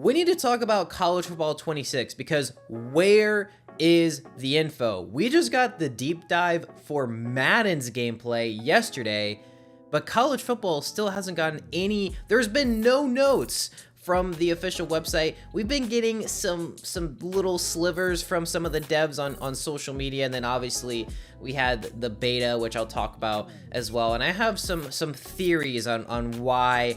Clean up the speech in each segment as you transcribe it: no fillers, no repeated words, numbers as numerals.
We need to talk about college football 26 because where is the info? We just got the deep dive for Madden's gameplay yesterday, but college football still hasn't gotten any. There's been no notes from the official website. We've been getting some little slivers from some of the devs on social media, and then obviously we had the beta, which I'll talk about as well. And I have some theories on why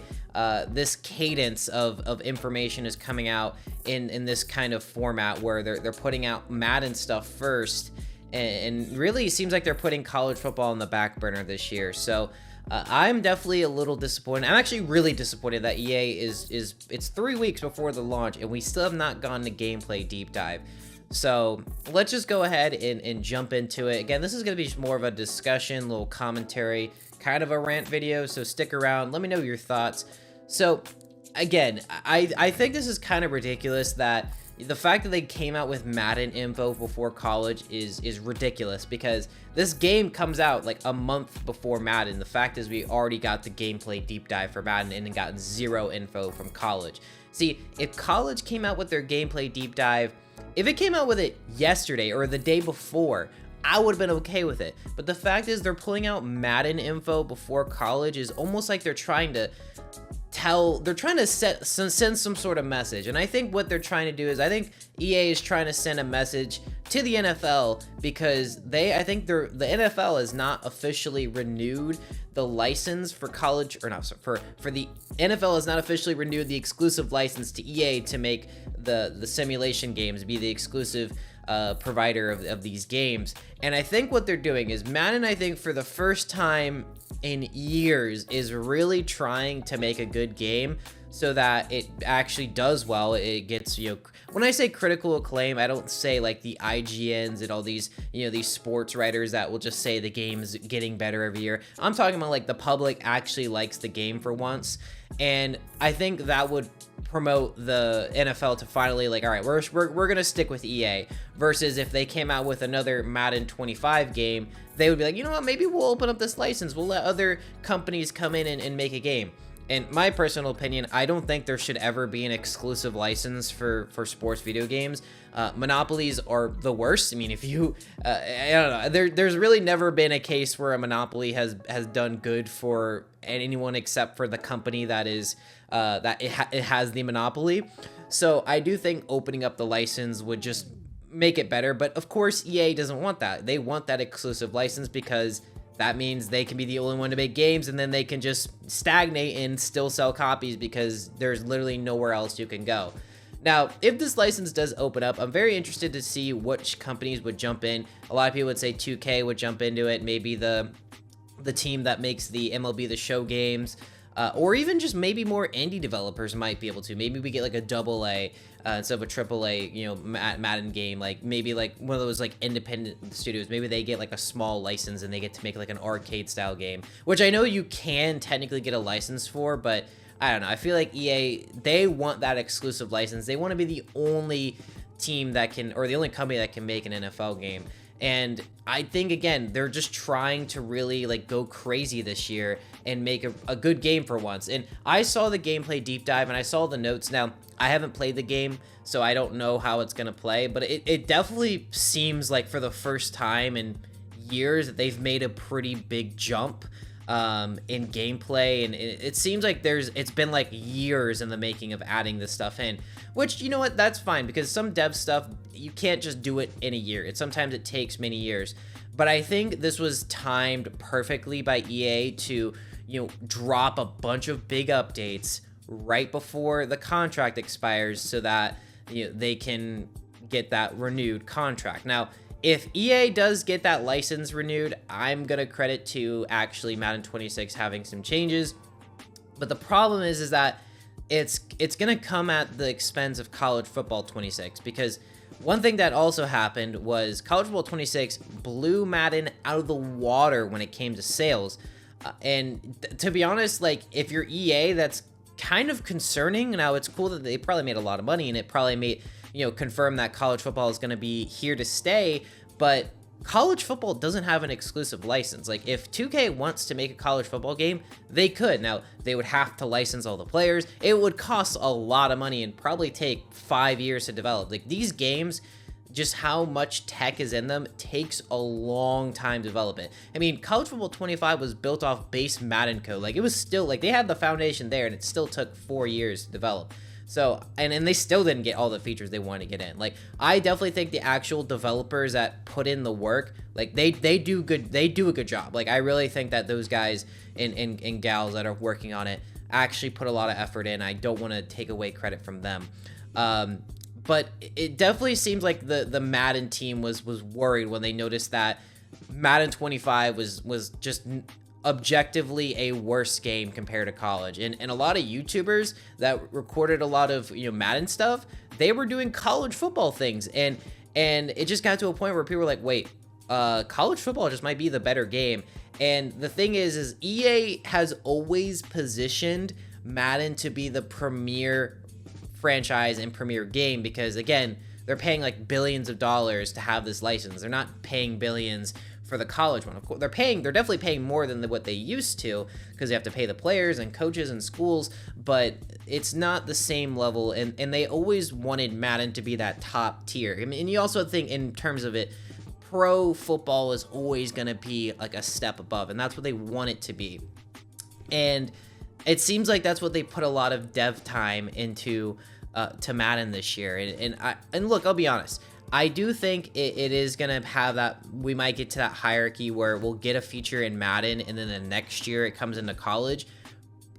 this cadence of information is coming out in this kind of format where they're putting out Madden stuff first, and really seems like they're putting college football on the back burner this year. So I'm definitely a little disappointed. I'm actually really disappointed that EA it's 3 weeks before the launch and we still have not gone to gameplay deep dive. So let's just go ahead and jump into it. Again, this is going to be more of a discussion, little commentary, kind of a rant video, so stick around. Let me know your thoughts. So again, I think this is kind of ridiculous that the fact that they came out with Madden info before college is ridiculous, because this game comes out like a month before Madden. The fact is we already got the gameplay deep dive for Madden and gotten zero info from college. See, if college came out with their gameplay deep dive, if it came out with it yesterday or the day before, I would have been okay with it. But the fact is they're pulling out Madden info before college is almost like they're trying to send some sort of message. And I think what they're trying to do is, I think EA is trying to send a message to the NFL, because I think the NFL has not officially renewed the license for college, or not, for the NFL has not officially renewed the exclusive license to EA to make the simulation games, be the exclusive provider of these games. And I think what they're doing is Madden, I think for the first time in years, is really trying to make a good game so that it actually does well. It gets, when I say critical acclaim, I don't say like the IGNs and all these, these sports writers that will just say the game's getting better every year. I'm talking about like the public actually likes the game for once. And I think that would promote the NFL to finally, like, all right, we're gonna stick with EA, versus if they came out with another Madden 25 game, they would be like, you know what, maybe we'll open up this license, we'll let other companies come in and make a game. In my personal opinion, I don't think there should ever be an exclusive license for sports video games. Monopolies are the worst. I mean, if you, I don't know, there's really never been a case where a monopoly has done good for anyone except for the company that is, it has the monopoly. So I do think opening up the license would just make it better. But of course, EA doesn't want that. They want that exclusive license because that means they can be the only one to make games, and then they can just stagnate and still sell copies because there's literally nowhere else you can go. Now, if this license does open up, I'm very interested to see which companies would jump in. A lot of people would say 2K would jump into it, maybe the team that makes the MLB The Show games, or even just maybe more indie developers might be able to. Maybe we get like a AA instead of a AAA, Madden game. Like maybe like one of those like independent studios. Maybe they get like a small license and they get to make like an arcade style game, which I know you can technically get a license for, but I don't know. I feel like EA, they want that exclusive license. They want to be the only team that can, or the only company that can make an NFL game. And I think, again, they're just trying to really like go crazy this year and make a good game for once. And I saw the gameplay deep dive and I saw the notes. Now, I haven't played the game, so I don't know how it's going to play, but it definitely seems like for the first time in years that they've made a pretty big jump in gameplay. And it seems like it's been like years in the making of adding this stuff in, which, you know what, that's fine, because some dev stuff, you can't just do it in a year. Sometimes it takes many years. But I think this was timed perfectly by EA to, drop a bunch of big updates right before the contract expires so that they can get that renewed contract. Now, if EA does get that license renewed, I'm going to credit to actually Madden 26 having some changes. But the problem is that it's going to come at the expense of college football 26, because one thing that also happened was college football 26 blew Madden out of the water when it came to sales. And to be honest, like, if you're EA, that's kind of concerning. Now, it's cool that they probably made a lot of money, and it probably made, confirm that college football is going to be here to stay. But college football doesn't have an exclusive license. Like, if 2K wants to make a college football game, they could. Now, they would have to license all the players. It would cost a lot of money and probably take 5 years to develop. Like, these games, just how much tech is in them, takes a long time to develop it. I mean, College Football 25 was built off base Madden code. Like, it was still, like, they had the foundation there, and it still took 4 years to develop. So, and they still didn't get all the features they wanted to get in. Like, I definitely think the actual developers that put in the work, like, they do a good job. Like, I really think that those guys and gals that are working on it actually put a lot of effort in. I don't want to take away credit from them. But it definitely seems like the Madden team was worried when they noticed that Madden 25 was just objectively a worse game compared to college. And a lot of YouTubers that recorded a lot of, you know, Madden stuff, they were doing college football things. And it just got to a point where people were like, wait, college football just might be the better game. And the thing is EA has always positioned Madden to be the premier franchise and premier game, because again, they're paying like billions of dollars to have this license. They're not paying billions for the college one. Of course, they're definitely paying more than what they used to, because they have to pay the players and coaches and schools, but it's not the same level. And they always wanted Madden to be that top tier. I mean, and you also think in terms of it, pro football is always going to be like a step above, and that's what they want it to be. And it seems like that's what they put a lot of dev time into to Madden this year. And look, I'll be honest, I do think it is gonna have that, we might get to that hierarchy where we'll get a feature in Madden and then the next year it comes into college.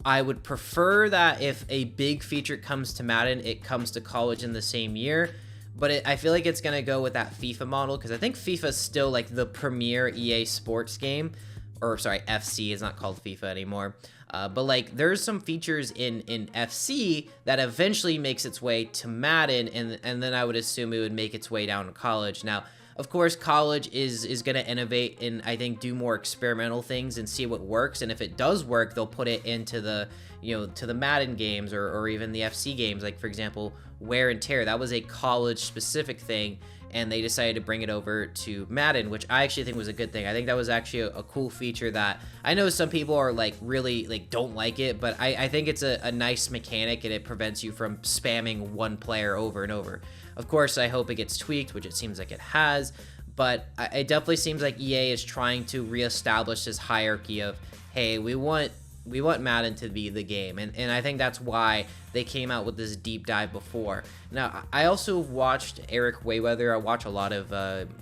I would prefer that if a big feature comes to Madden, it comes to college in the same year. But I feel like it's gonna go with that FIFA model, because I think FIFA is still like the premier EA sports game. Or sorry, FC is not called FIFA anymore. But like, there's some features in FC that eventually makes its way to Madden, and then I would assume it would make its way down to college. Now, of course, college is going to innovate and I think do more experimental things and see what works. And if it does work, they'll put it into the, you know, to the Madden games or even the FC games. Like, for example, wear and tear. That was a college specific thing, and they decided to bring it over to Madden, which I actually think was a good thing. I think that was actually a cool feature that I know some people are like really like don't like it, but I think it's a nice mechanic, and it prevents you from spamming one player over and over. Of course, I hope it gets tweaked, which it seems like it has, but it definitely seems like EA is trying to reestablish this hierarchy of, hey, we want Madden to be the game, and I think that's why they came out with this deep dive before. Now, I also watched Eric Wayweather. I watch a lot of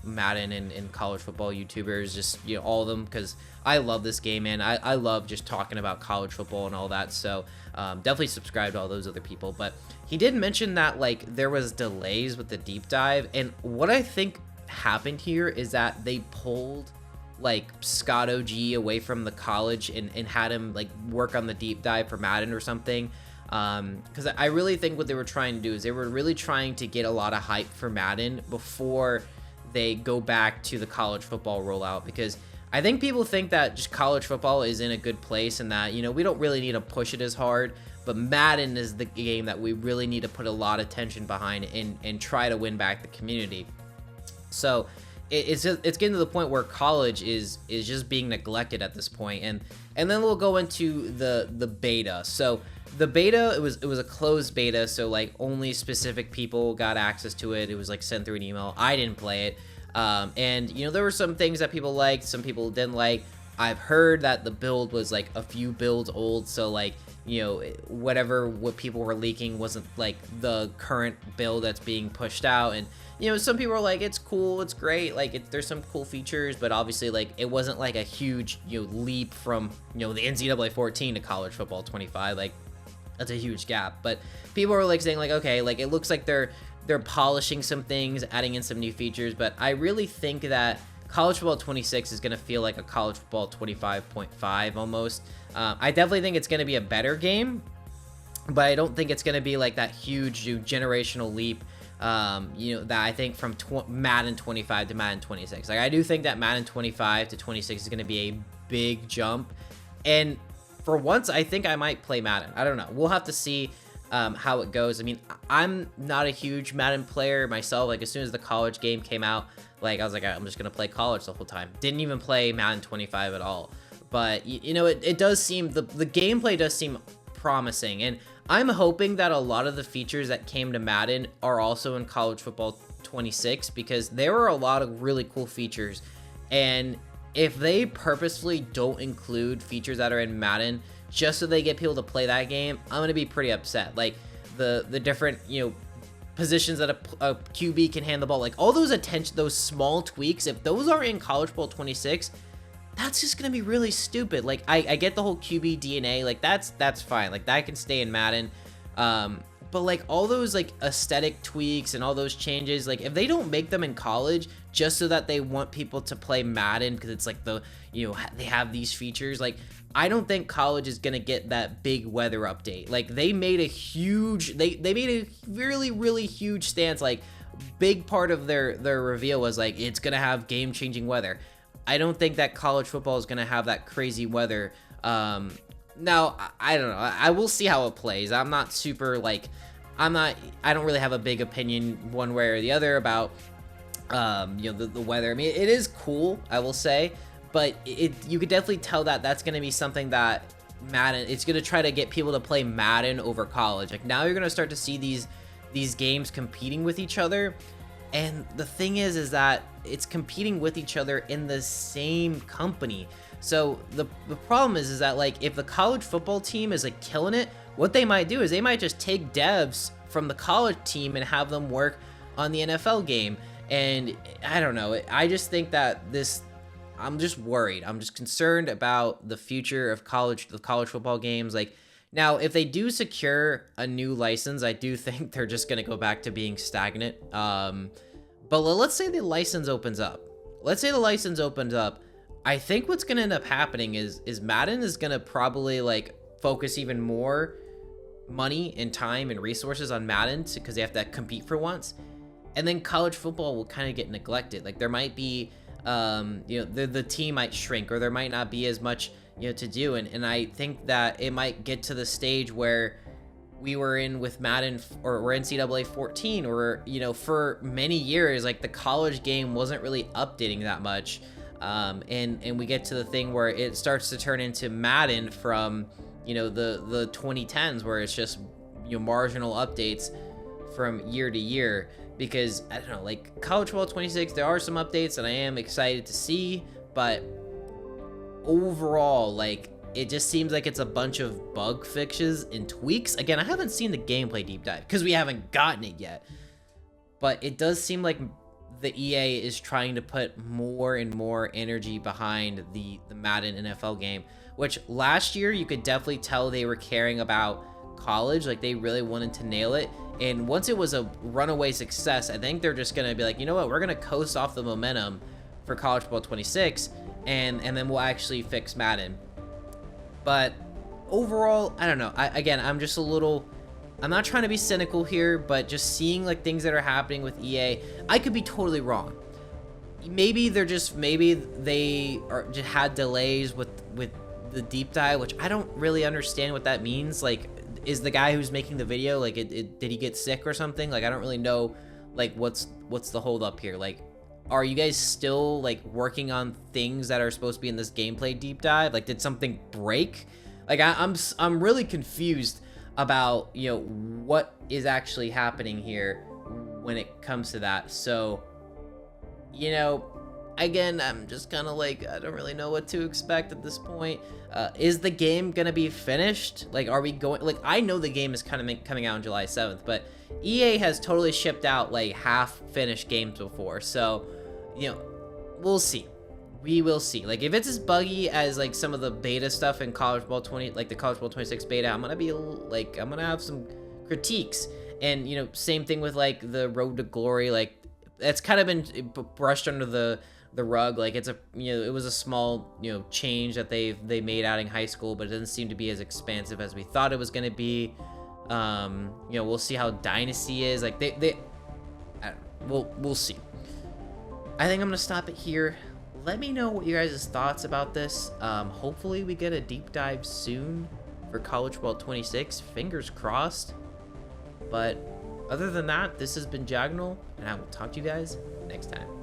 Madden and college football YouTubers, just, you know, all of them, because I love this game, and I love just talking about college football and all that, so definitely subscribe to all those other people. But he did mention that, like, there was delays with the deep dive, and what I think happened here is that they pulled like Scott OG away from the college and had him like work on the deep dive for Madden or something, because I really think what they were trying to do is they were really trying to get a lot of hype for Madden before they go back to the college football rollout, because I think people think that just college football is in a good place and that, you know, we don't really need to push it as hard, but Madden is the game that we really need to put a lot of attention behind and try to win back the community. So it's getting to the point where college is just being neglected at this point. And then we'll go into the beta. So the beta, it was a closed beta, so like only specific people got access to it. It was like sent through an email. I didn't play it. And you know, there were some things that people liked, some people didn't like. I've heard that the build was like a few builds old, so like, you know, what people were leaking wasn't like the current build that's being pushed out. And you know, some people are like, it's cool, it's great, like there's some cool features, but obviously like it wasn't like a huge, you know, leap from, you know, the NCAA 14 to college football 25. Like, that's a huge gap. But people are like saying like, okay, like it looks like they're polishing some things, adding in some new features, but I really think that college football 26 is going to feel like a college football 25.5 almost. I definitely think it's going to be a better game, but I don't think it's going to be like that huge generational leap, you know, that I think from Madden 25 to Madden 26. Like, I do think that Madden 25 to 26 is going to be a big jump, and for once I think I might play Madden. I don't know, we'll have to see. how it goes. I mean, I'm not a huge Madden player myself. Like, as soon as the college game came out, like, I was like, I'm just gonna play college the whole time. Didn't even play Madden 25 at all. But you know, it does seem, the gameplay does seem promising, and I'm hoping that a lot of the features that came to Madden are also in College Football 26, because there are a lot of really cool features, and if they purposefully don't include features that are in Madden just so they get people to play that game, I'm gonna be pretty upset. Like the different, you know, positions that a QB can hand the ball, like all those those small tweaks, if those are in College Football 26, that's just gonna be really stupid. Like I get the whole QB DNA, like that's fine, like that can stay in Madden, but like all those like aesthetic tweaks and all those changes, like if they don't make them in college just so that they want people to play Madden because it's like the, you know, they have these features, like I don't think college is gonna get that big weather update. Like they made a huge, they made a really huge stance. Like big part of their reveal was like, it's gonna have game-changing weather. I don't think that college football is gonna have that crazy weather. Now I don't know. I will see how it plays. I'm not super like, I don't really have a big opinion one way or the other about you know, the weather. I mean, it is cool, I will say. But you could definitely tell that that's going to be something that Madden, it's going to try to get people to play Madden over college. Like now you're going to start to see these games competing with each other. And the thing is that it's competing with each other in the same company. So the problem is that like if the college football team is like killing it, what they might do is they might just take devs from the college team and have them work on the NFL game. And I don't know. I just think that I'm just worried. I'm just concerned about the future of the college football games. Like now, if they do secure a new license, I do think they're just going to go back to being stagnant. But let's say the license opens up. I think what's going to end up happening is Madden is going to probably like focus even more money and time and resources on Madden because they have to compete for once. And then college football will kind of get neglected. Like there might be, you know, the team might shrink, or there might not be as much, you know, to do. And I think that it might get to the stage where we were in with Madden or NCAA 14, or, you know, for many years, like the college game wasn't really updating that much. And we get to the thing where it starts to turn into Madden from, you know, the 2010s, where it's just, you know, marginal updates from year to year. Because I don't know, like College Football 26, there are some updates that I am excited to see, but overall, like it just seems like it's a bunch of bug fixes and tweaks. Again, I haven't seen the gameplay deep dive because we haven't gotten it yet, but it does seem like the EA is trying to put more and more energy behind the Madden NFL game, which last year you could definitely tell they were caring about college, like they really wanted to nail it. And once it was a runaway success, I think they're just gonna be like, you know what, we're gonna coast off the momentum for College Football 26, and then we'll actually fix Madden. But overall, I don't know. I'm just a little, I'm not trying to be cynical here, but just seeing like things that are happening with EA, I could be totally wrong. Maybe they just had delays with the deep dive, which I don't really understand what that means. Like, is the guy who's making the video, like, did he get sick or something? Like, I don't really know, like, what's the hold up here? Like, are you guys still, like, working on things that are supposed to be in this gameplay deep dive? Like, did something break? Like, I'm really confused about, you know, what is actually happening here when it comes to that. So, you know, again, I'm just kind of like, I don't really know what to expect at this point. Is the game gonna be finished? Like, are we going, like, I know the game is kind of coming out on July 7th, but EA has totally shipped out like half finished games before. So, you know, we'll see. We will see. Like, if it's as buggy as like some of the beta stuff in College Football 20, like the College Football 26 beta, I'm gonna be like, I'm gonna have some critiques. And, you know, same thing with like the Road to Glory. Like, that's kind of been brushed under the rug. Like, it's a, you know, it was a small, you know, change that they made adding high school, but it doesn't seem to be as expansive as we thought it was going to be. You know, we'll see how Dynasty is. Like, we'll see. I think I'm gonna stop it here. Let me know what you guys' thoughts about this. Hopefully we get a deep dive soon for College Football 26. Fingers crossed. But other than that, this has been Jagnal, and I will talk to you guys next time.